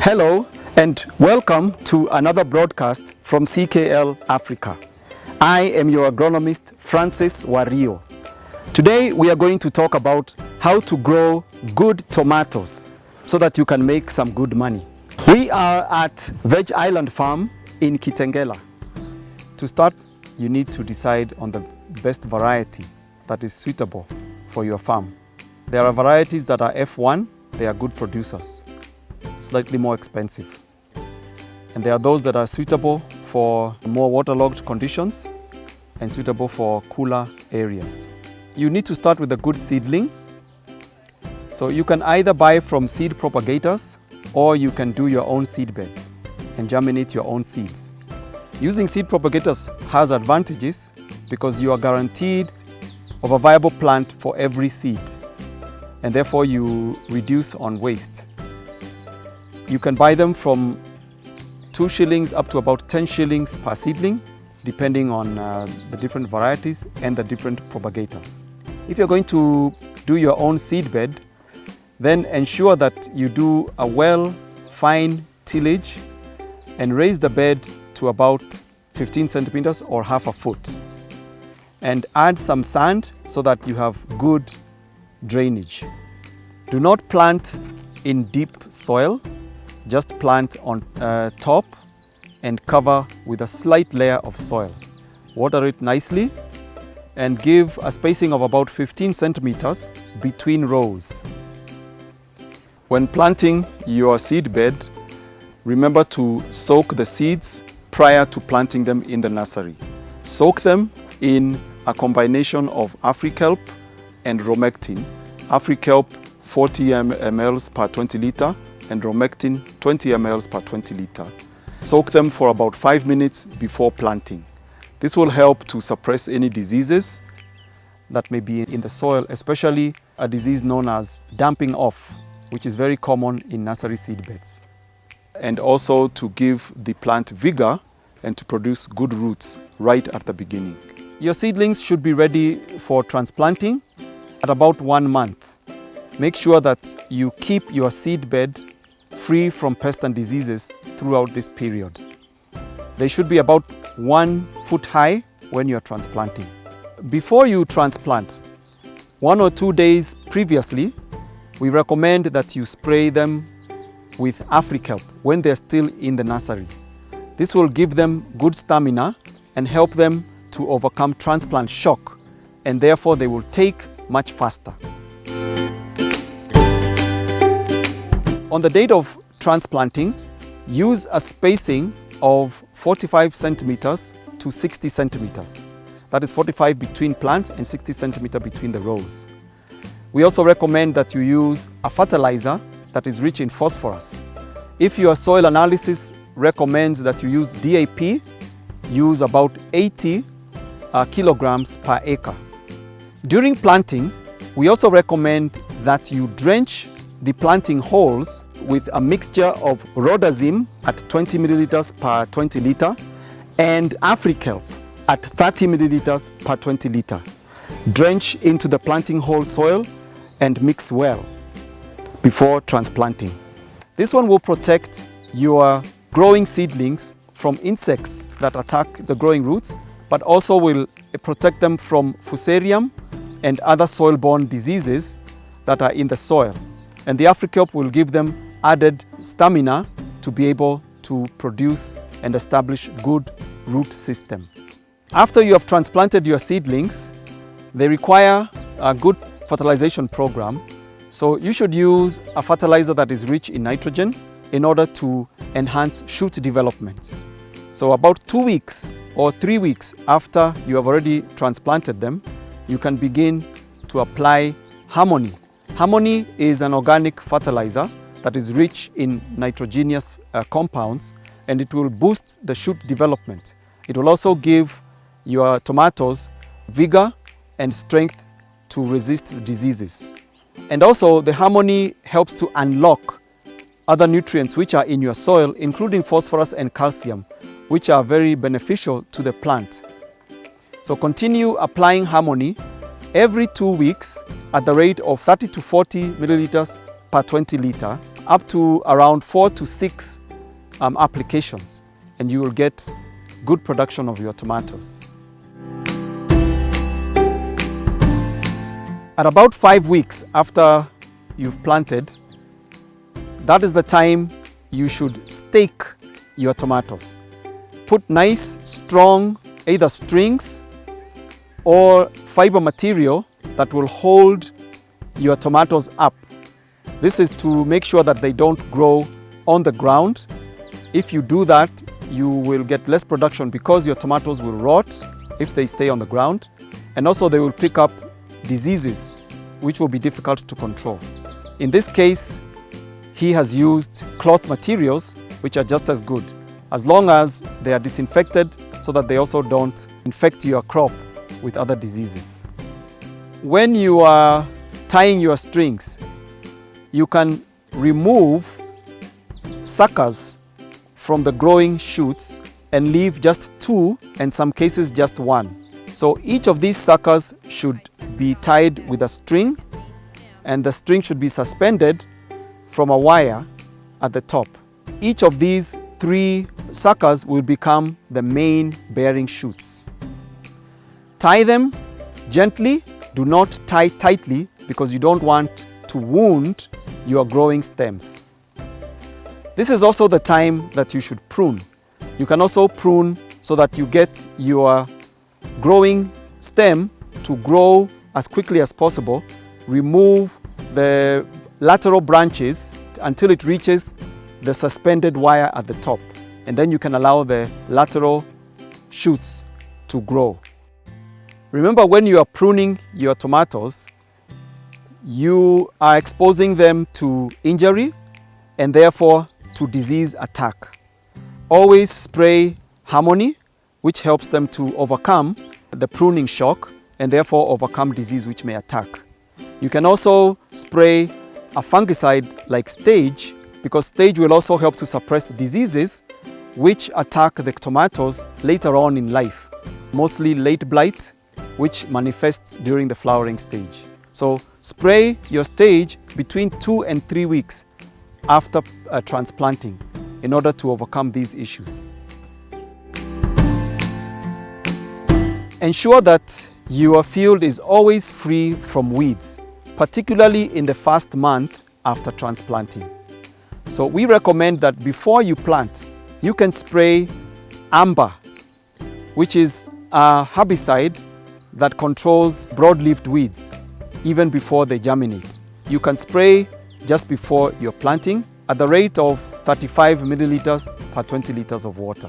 Hello and welcome to another broadcast from CKL Africa. I am your agronomist Francis Wario. Today we are going to talk about how to grow good tomatoes so that you can make some good money. We are at Veg Island Farm in Kitengela. To start, you need to decide on the best variety that is suitable for your farm. There are varieties that are F1, they are good producers, slightly more expensive. And there are those that are suitable for more waterlogged conditions and suitable for cooler areas. You need to start with a good seedling. So you can either buy from seed propagators or you can do your own seed bed and germinate your own seeds. Using seed propagators has advantages because you are guaranteed of a viable plant for every seed, and therefore you reduce on waste. You can buy them from 2 shillings up to about 10 shillings per seedling, depending on the different varieties and the different propagators. If you're going to do your own seed bed, then ensure that you do a fine tillage and raise the bed to about 15 centimeters or half a foot. And add some sand so that you have good drainage. Do not plant in deep soil. Just plant on top and cover with a slight layer of soil. Water it nicely and give a spacing of about 15 centimeters between rows. When planting your seed bed, remember to soak the seeds prior to planting them in the nursery. Soak them in a combination of Afrikelp and Romectin. Afrikelp 40 ml per 20 liter and Romectin 20 ml per 20 liter. Soak them for about 5 minutes before planting. This will help to suppress any diseases that may be in the soil, especially a disease known as damping off, which is very common in nursery seed beds. And also to give the plant vigor and to produce good roots right at the beginning. Your seedlings should be ready for transplanting at about 1 month. Make sure that you keep your seed bed free from pests and diseases throughout this period. They should be about 1 foot high when you are transplanting. Before you transplant, 1 or 2 days previously, we recommend that you spray them with Afrikelp when they're still in the nursery. This will give them good stamina and help them to overcome transplant shock, and therefore they will take much faster. On the date of transplanting, use a spacing of 45 centimeters to 60 centimeters. That is 45 between plants and 60 centimeters between the rows. We also recommend that you use a fertilizer that is rich in phosphorus. If your soil analysis recommends that you use DAP, use about 80 kilograms per acre. During planting, we also recommend that you drench the planting holes with a mixture of Rhodazine at 20 milliliters per 20 liter and Afrikelp at 30 milliliters per 20 liter. Drench into the planting hole soil and mix well before transplanting. This one will protect your growing seedlings from insects that attack the growing roots, but also will protect them from fusarium and other soil-borne diseases that are in the soil. And the Afrikelp will give them added stamina to be able to produce and establish good root system. After you have transplanted your seedlings, they require a good fertilization program. So you should use a fertilizer that is rich in nitrogen in order to enhance shoot development. So about 2 weeks or 3 weeks after you have already transplanted them, you can begin to apply Harmony. Harmony is an organic fertilizer that is rich in nitrogenous compounds, and it will boost the shoot development. It will also give your tomatoes vigor and strength to resist diseases. And also the Harmony helps to unlock other nutrients which are in your soil, including phosphorus and calcium, which are very beneficial to the plant. So continue applying Harmony every 2 weeks at the rate of 30 to 40 milliliters per 20 liter up to around 4 to 6 applications, and you will get good production of your tomatoes. At about 5 weeks after you've planted, that is the time you should stake your tomatoes. Put nice, strong, either strings or fiber material that will hold your tomatoes up. This is to make sure that they don't grow on the ground. If you do that, you will get less production because your tomatoes will rot if they stay on the ground, and also they will pick up diseases which will be difficult to control. In this case, he has used cloth materials which are just as good, as long as they are disinfected so that they also don't infect your crop with other diseases. When you are tying your strings, you can remove suckers from the growing shoots and leave just 2, and some cases just 1. So each of these suckers should be tied with a string, and the string should be suspended from a wire at the top. Each of these 3 suckers will become the main bearing shoots. Tie them gently, do not tie tightly because you don't want to wound your growing stems. This is also the time that you should prune. You can also prune so that you get your growing stem to grow as quickly as possible. Remove the lateral branches until it reaches the suspended wire at the top, and then you can allow the lateral shoots to grow. Remember, when you are pruning your tomatoes, you are exposing them to injury and therefore to disease attack. Always spray Harmony, which helps them to overcome the pruning shock and therefore overcome disease which may attack. You can also spray a fungicide like Stage, because Stage will also help to suppress diseases which attack the tomatoes later on in life, mostly late blight, which manifests during the flowering stage. So spray your Stage between 2 and 3 weeks after transplanting in order to overcome these issues. Ensure that your field is always free from weeds, particularly in the first month after transplanting. So we recommend that before you plant, you can spray Amber, which is a herbicide that controls broad-leaved weeds even before they germinate. You can spray just before you're planting at the rate of 35 milliliters per 20 liters of water.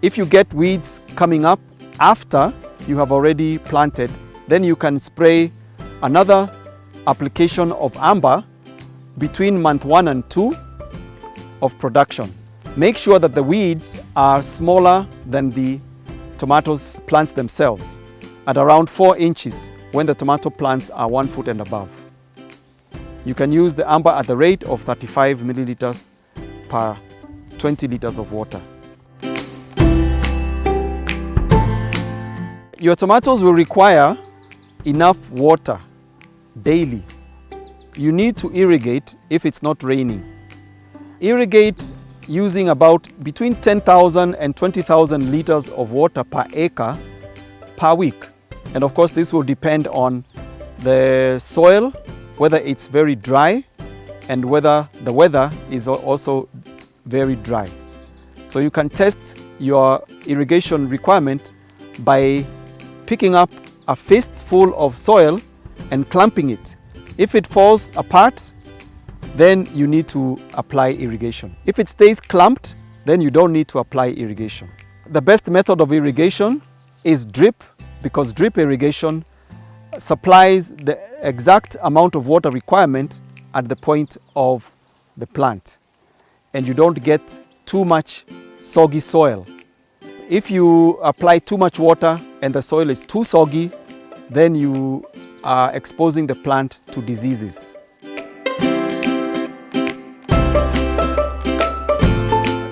If you get weeds coming up after you have already planted, then you can spray another application of Amber between month 1 and 2 of production. Make sure that the weeds are smaller than the tomatoes plants themselves, at around 4 inches when the tomato plants are 1 foot and above. You can use the Amber at the rate of 35 milliliters per 20 liters of water. Your tomatoes will require enough water daily. You need to irrigate if it's not raining. Irrigate using about between 10,000 and 20,000 liters of water per acre per week. And of course, this will depend on the soil, whether it's very dry and whether the weather is also very dry. So you can test your irrigation requirement by picking up a fistful of soil and clamping it. If it falls apart, then you need to apply irrigation. If it stays clamped, then you don't need to apply irrigation. The best method of irrigation is drip, because drip irrigation supplies the exact amount of water requirement at the point of the plant, and you don't get too much soggy soil. If you apply too much water and the soil is too soggy, then you are exposing the plant to diseases.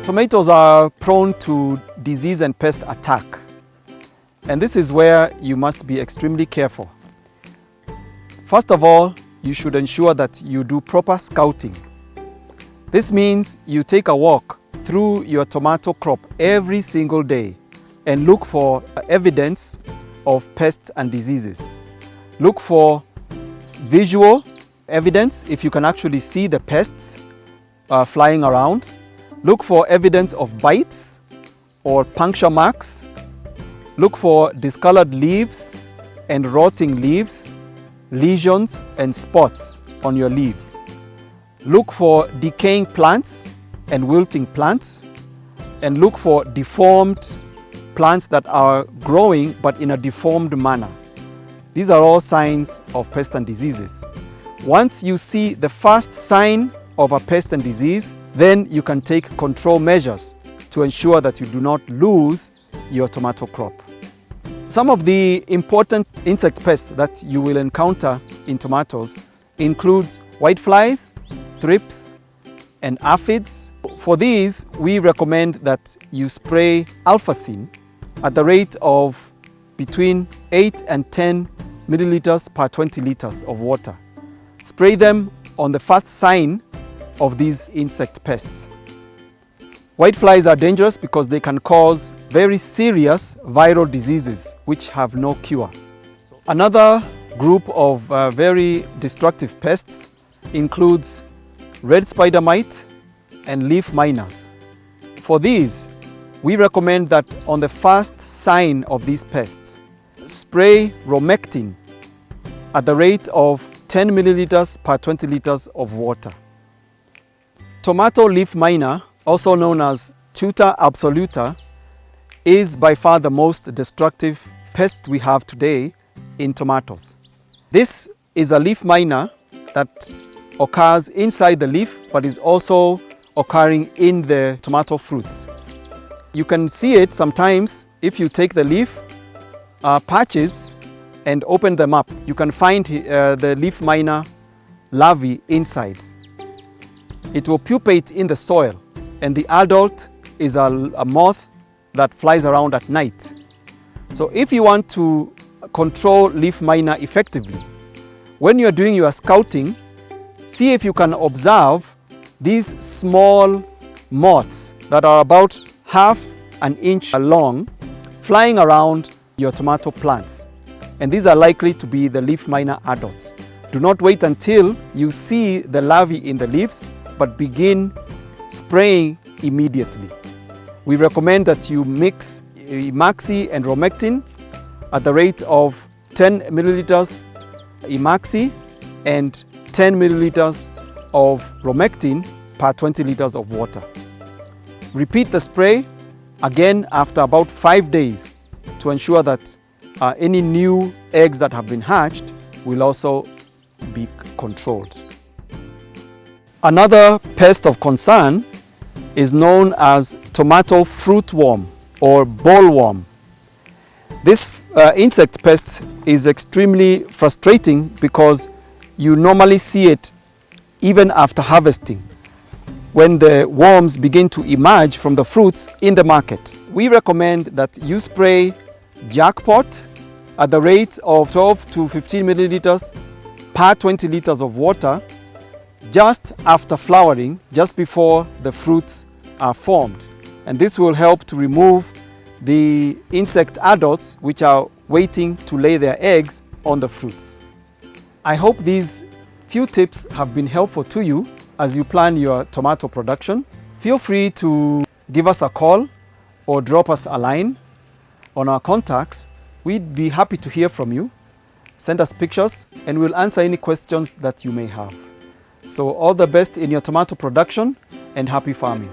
Tomatoes are prone to disease and pest attack, and this is where you must be extremely careful. First of all, you should ensure that you do proper scouting This means you take a walk through your tomato crop every single day and look for evidence of pests and diseases. Look for visual evidence, if you can actually see the pests flying around. Look for evidence of bites or puncture marks. Look for discolored leaves and rotting leaves, lesions and spots on your leaves. Look for decaying plants and wilting plants, and look for deformed plants that are growing but in a deformed manner. These are all signs of pests and diseases. Once you see the first sign of a pest and disease, then you can take control measures to ensure that you do not lose your tomato crop. Some of the important insect pests that you will encounter in tomatoes includes whiteflies, thrips, and aphids. For these, we recommend that you spray alphacin at the rate of between 8 and 10 milliliters per 20 liters of water. Spray them on the first sign of these insect pests. Whiteflies are dangerous because they can cause very serious viral diseases which have no cure. Another group of very destructive pests includes red spider mite and leaf miners. For these, we recommend that on the first sign of these pests, spray Romectin at the rate of 10 milliliters per 20 liters of water. Tomato leaf miner, also known as Tuta absoluta, is by far the most destructive pest we have today in tomatoes. This is a leaf miner that occurs inside the leaf but is also occurring in the tomato fruits. You can see it sometimes if you take the leaf patches and open them up. You can find the leaf miner larvae inside. It will pupate in the soil, and the adult is a moth that flies around at night. So if you want to control leaf miner effectively, when you're doing your scouting, see if you can observe these small moths that are about half an inch long flying around your tomato plants. And these are likely to be the leaf miner adults. Do not wait until you see the larvae in the leaves, but begin spraying immediately. We recommend that you mix Emaxi and Romectin at the rate of 10 milliliters Emaxi and 10 milliliters of Romectin per 20 liters of water. Repeat the spray again after about 5 days to ensure that any new eggs that have been hatched will also be controlled. Another pest of concern is known as tomato fruit worm or bollworm. This insect pest is extremely frustrating because you normally see it even after harvesting, when the worms begin to emerge from the fruits in the market. We recommend that you spray Jackpot at the rate of 12 to 15 milliliters per 20 liters of water just after flowering, just before the fruits are formed. And this will help to remove the insect adults which are waiting to lay their eggs on the fruits. I hope these few tips have been helpful to you as you plan your tomato production. Feel free to give us a call or drop us a line on our contacts. We'd be happy to hear from you. Send us pictures and we'll answer any questions that you may have. So all the best in your tomato production and happy farming.